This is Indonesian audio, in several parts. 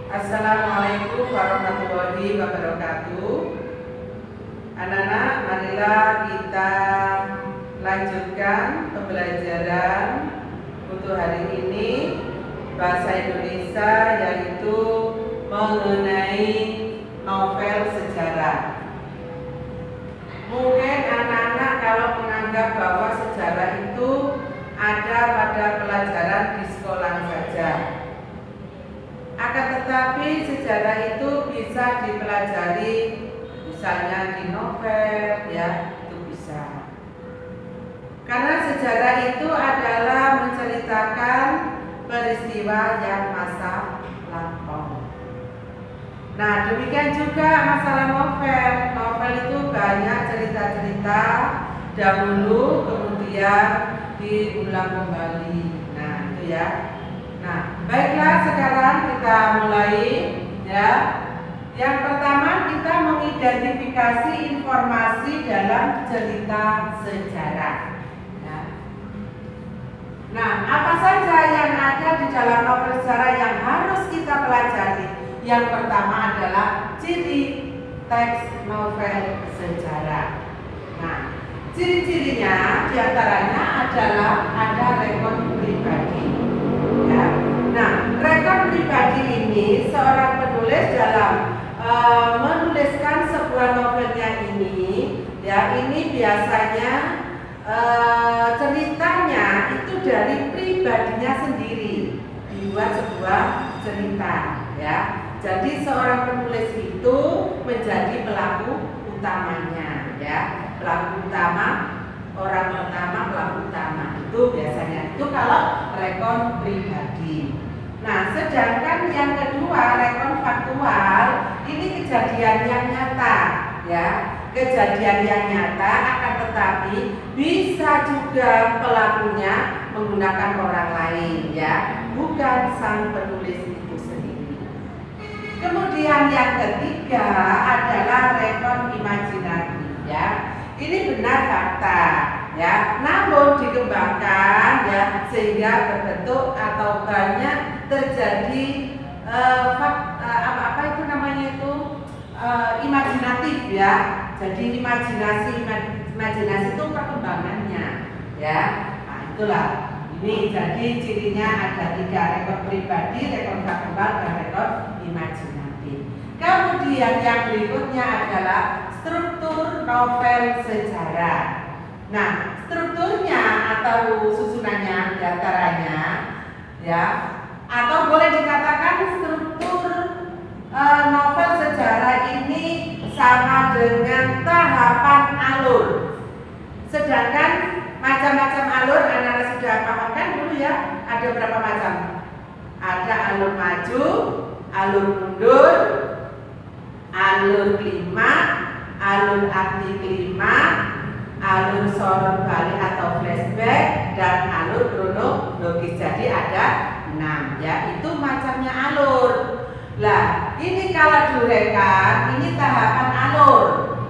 Assalamualaikum warahmatullahi wabarakatuh. Anak-anak, marilah kita lanjutkan pembelajaran untuk hari ini bahasa Indonesia, yaitu mengenai novel sejarah. Mungkin anak-anak kalau menganggap bahwa sejarah itu ada pada pelajaran di sekolah saja. Akan tetapi sejarah itu bisa dipelajari misalnya di novel, ya, itu bisa. Karena sejarah itu adalah menceritakan peristiwa yang masa lampau. Nah, demikian juga masalah novel. Novel itu banyak cerita-cerita dahulu kemudian diulang kembali. Nah, itu ya. Nah, baiklah, sekarang kita mulai ya. Yang pertama, kita mengidentifikasi informasi dalam cerita sejarah. Ya. Nah, apa saja yang ada di dalam novel sejarah yang harus kita pelajari? Yang pertama adalah ciri teks novel sejarah. Nah, ciri-cirinya diantaranya adalah ada rekon pribadi. Ya. Nah, rekon pribadi ini seorang penulis dalam menuliskan sebuah novelnya ini, ya, ini biasanya ceritanya itu dari pribadinya sendiri, dibuat sebuah cerita, ya. Jadi seorang penulis itu menjadi pelaku utamanya, ya, pelaku utama, orang pertama, pelaku utama itu biasanya itu kalau rekon pribadi. Nah, sedangkan yang kedua, rekon faktual, ini kejadian yang nyata, ya, kejadian yang nyata, akan tetapi bisa juga pelakunya menggunakan orang lain, ya, bukan sang penulis itu sendiri. Kemudian yang ketiga adalah rekon imajinatif, ya. Ini benar fakta, ya, namun dikembangkan, ya, sehingga berbentuk atau banyak terjadi apa itu namanya itu imajinatif, ya. Jadi imajinasi itu perkembangannya, ya. Nah, itulah. Ini jadi cirinya ada 3, rekon pribadi, rekon faktual, dan rekon imajinatif. Kemudian yang berikutnya adalah struktur novel sejarah. Nah, strukturnya atau susunannya diantaranya, ya, atau boleh dikatakan struktur novel sejarah ini sama dengan tahapan alur. Sedangkan macam-macam alur anak-anak sudah pahamkan dulu, ya. Ada berapa macam? Ada alur maju, alur mundur, alur klimaks, alur anti klimaks, alur sorot balik atau flashback, dan alur kronologis. Jadi ada 6, ya. Itu macamnya alur. Lah, ini kalau diuraikan, ini tahapan alur.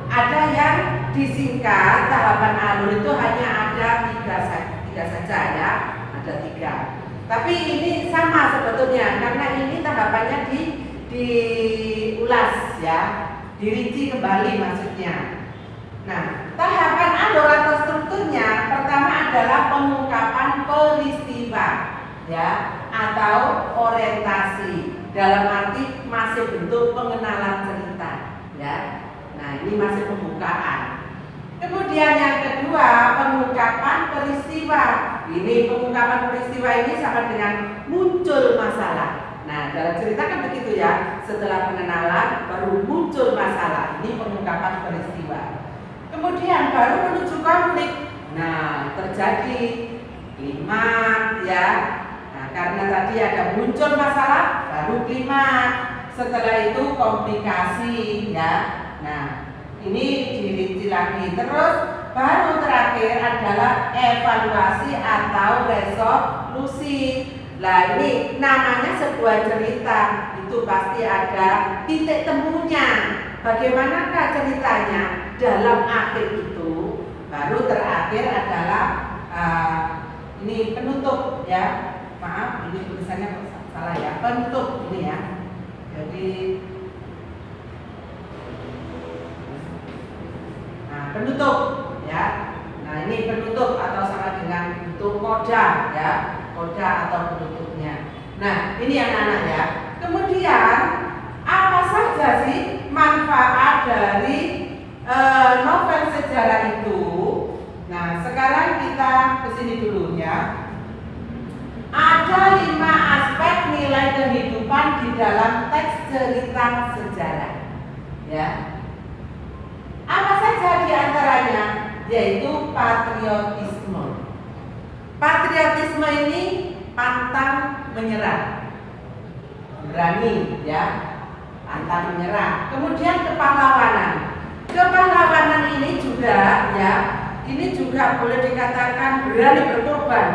Ada yang disingkat, tahapan alur itu hanya ada 3 saja, ya. Ada 3. Tapi ini sama sebetulnya, karena ini tahapannya diulas, ya, dirinci kembali maksudnya. Nah, tahapan alur atau strukturnya pertama adalah pengungkapan peristiwa, ya, atau orientasi, dalam arti masih bentuk pengenalan cerita, ya. Nah, ini masih pembukaan. Kemudian yang kedua, pengungkapan peristiwa. Ini pengungkapan peristiwa ini sama dengan muncul masalah. Nah, dalam cerita kan begitu, ya. Setelah pengenalan baru muncul masalah. Ini pengungkapan peristiwa. Kemudian baru menuju konflik. Nah, terjadi klimaks, ya. Nah, karena tadi ada muncul masalah, baru klimaks. Setelah itu komplikasi, ya. Nah, ini dirinci lagi. Terus baru terakhir adalah evaluasi atau resolusi. Nah, ini namanya sebuah cerita, itu pasti ada titik temunya. Bagaimanakah ceritanya dalam akhir itu? Baru terakhir adalah ini penutup, ya. Maaf, ini tulisannya salah, ya. Penutup ini, ya. Jadi penutup ya. Nah, ini penutup atau sama dengan bentuk koda ya, koda atau penutupnya. Nah, ini anak-anak ya. Kemudian apa saja sih manfaat dari novel sejarah itu? Nah, sekarang kita ke sini dulu ya. Ada 5 aspek nilai kehidupan di dalam teks cerita sejarah ya. Apa saja di antaranya? Yaitu patriotisme. Patriotisme ini pantang menyerah, berani ya, pantang menyerah. Kemudian kepahlawanan. Kepahlawanan ini juga ya, ini juga boleh dikatakan berani berkorban.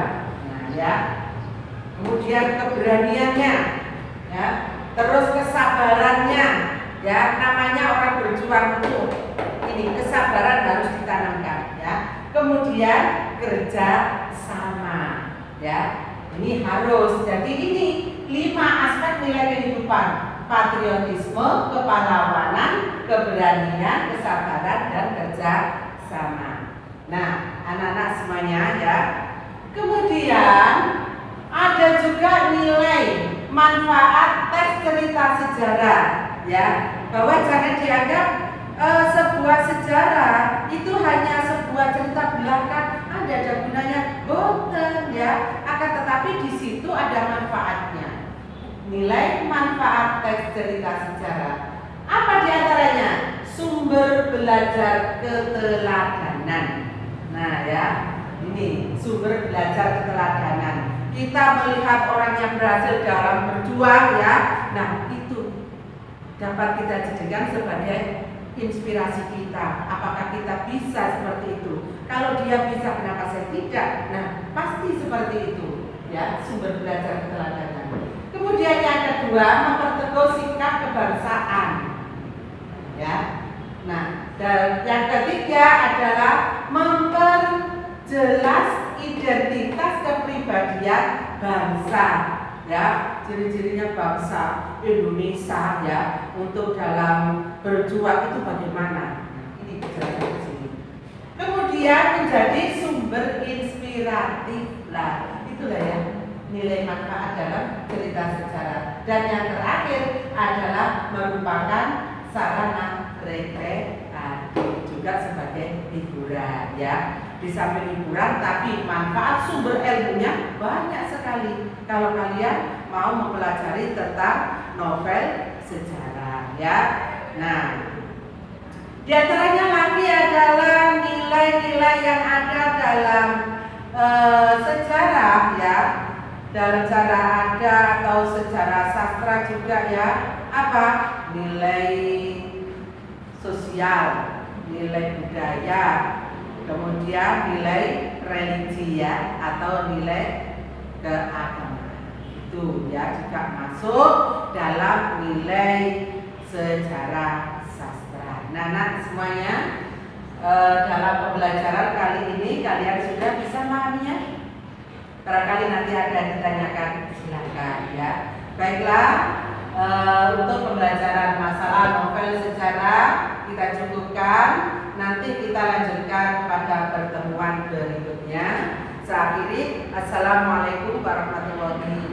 Nah ya. Kemudian keberaniannya ya, terus kesabarannya ya, namanya orang berjuang itu ini kesabaran harus ditanamkan ya. Kemudian kerja sama ya, ini harus. Jadi ini 5 aspek nilai kehidupan: patriotisme, kepahlawanan, keberanian, kesabaran, dan kerja sama. Nah, anak-anak semuanya ya. Kemudian ada juga nilai manfaat teks cerita sejarah ya, bahwa jangan dianggap sebuah sejarah itu hanya sebuah cerita belaka, ada gunanya, boten ya. Akan tetapi di situ ada manfaatnya. Nilai manfaat teks cerita sejarah apa diantaranya? Sumber belajar keteladanan. Nah ya, ini sumber belajar keteladanan. Kita melihat orang yang berhasil dalam berjuang ya, nah itu dapat kita jadikan sebagai inspirasi kita. Apakah kita bisa seperti itu? Kalau dia bisa, kenapa saya tidak? Nah, pasti seperti itu ya, sumber belajar keteladanan. Kemudian yang kedua, memperteguh sikap kebangsaan ya. Nah, dan yang ketiga adalah memperjelas identitas kepribadian bangsa ya, ciri-cirinya bangsa Indonesia ya, untuk dalam berjuang itu bagaimana. Ini dijelaskan di sini. Kemudian menjadi sumber inspiratif lah, itulah ya nilai manfaat dalam cerita sejarah. Dan yang terakhir adalah merupakan sarana rekreasi, juga sebagai hiburan ya. Di samping hiburan, tapi manfaat sumber ilmunya banyak sekali kalau kalian mau mempelajari tentang novel sejarah ya. Nah, di antaranya lagi adalah nilai-nilai yang ada dalam sejarah ya, dalam cara ada atau sejarah sastra juga ya. Apa? Nilai sosial, nilai budaya, kemudian nilai religi ya, atau nilai keagamaan. Itu ya juga masuk dalam nilai sejarah sastra. Nah, semuanya dalam pembelajaran kali ini kalian sudah bisa memahaminya. Barangkali nanti ada yang ditanyakan, silakan ya. Baiklah, untuk pembelajaran masalah novel sejarah kita cukupkan. Nanti kita lanjutkan pada pertemuan berikutnya. Saya akhiri, assalamualaikum warahmatullahi wabarakatuh.